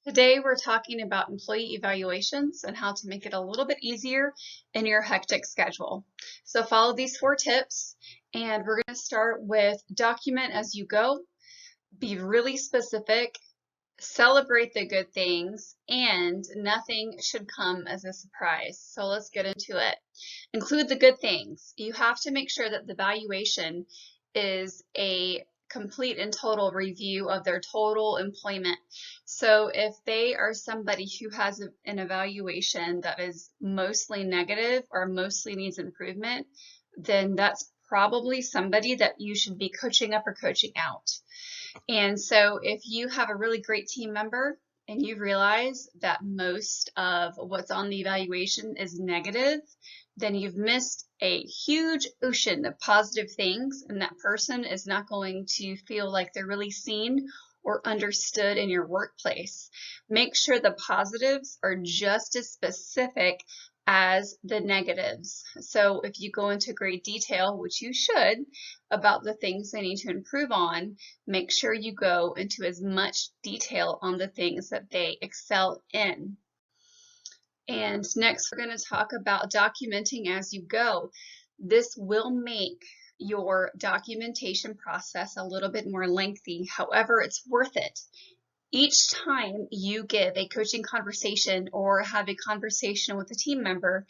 Today, we're talking about employee evaluations and how to make it a little bit easier in your hectic schedule. So follow these 4 tips, and we're going to start with document as you go, be really specific, celebrate the good things, and nothing should come as a surprise. So let's get into it. Include the good things. You have to make sure that the valuation is a complete and total review of their total employment. So if they are somebody who has an evaluation that is mostly negative or mostly needs improvement, then that's probably somebody that you should be coaching up or coaching out. And so if you have a really great team member and you realize that most of what's on the evaluation is negative, then you've missed a huge ocean of positive things, and that person is not going to feel like they're really seen or understood in your workplace. Make sure the positives are just as specific as the negatives. So if you go into great detail, which you should, about the things they need to improve on, make sure you go into as much detail on the things that they excel in. And next, we're going to talk about documenting as you go. This will make your documentation process a little bit more lengthy. However, it's worth it. Each time you give a coaching conversation or have a conversation with a team member,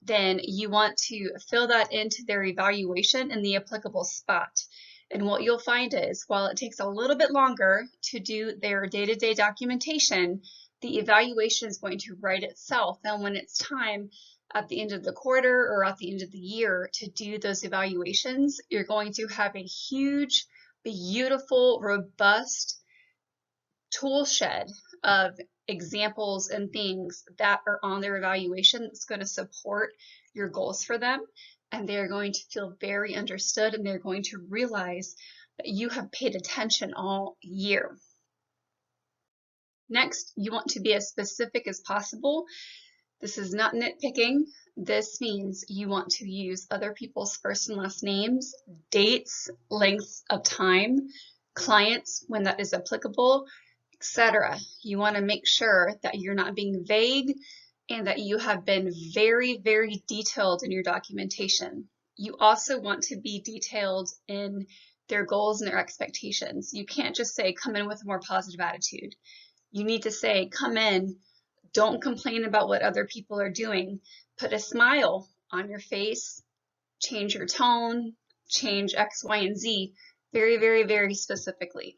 then you want to fill that into their evaluation in the applicable spot. And what you'll find is, while it takes a little bit longer to do their day-to-day documentation, the evaluation is going to write itself. And when it's time at the end of the quarter or at the end of the year to do those evaluations, you're going to have a huge, beautiful, robust tool shed of examples and things that are on their evaluation that's going to support your goals for them. And they're going to feel very understood, and they're going to realize that you have paid attention all year. Next, you want to be as specific as possible. This is not nitpicking. This means you want to use other people's first and last names, dates, lengths of time, clients when that is applicable, etc. You want to make sure that you're not being vague and that you have been very, very detailed in your documentation. You also want to be detailed in their goals and their expectations. You can't just say, come in with a more positive attitude. You need to say, come in, don't complain about what other people are doing. Put a smile on your face, change your tone, change X, Y, and Z very, very, very specifically.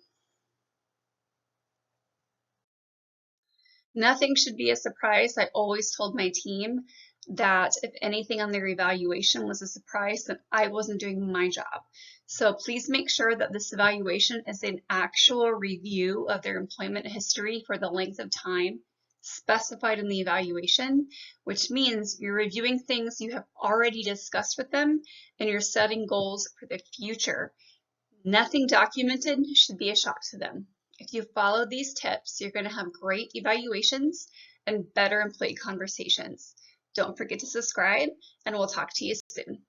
Nothing should be a surprise. I always told my team that if anything on their evaluation was a surprise, then I wasn't doing my job. So please make sure that this evaluation is an actual review of their employment history for the length of time specified in the evaluation, which means you're reviewing things you have already discussed with them and you're setting goals for the future. Nothing documented should be a shock to them. If you follow these tips, you're going to have great evaluations and better employee conversations. Don't forget to subscribe, and we'll talk to you soon.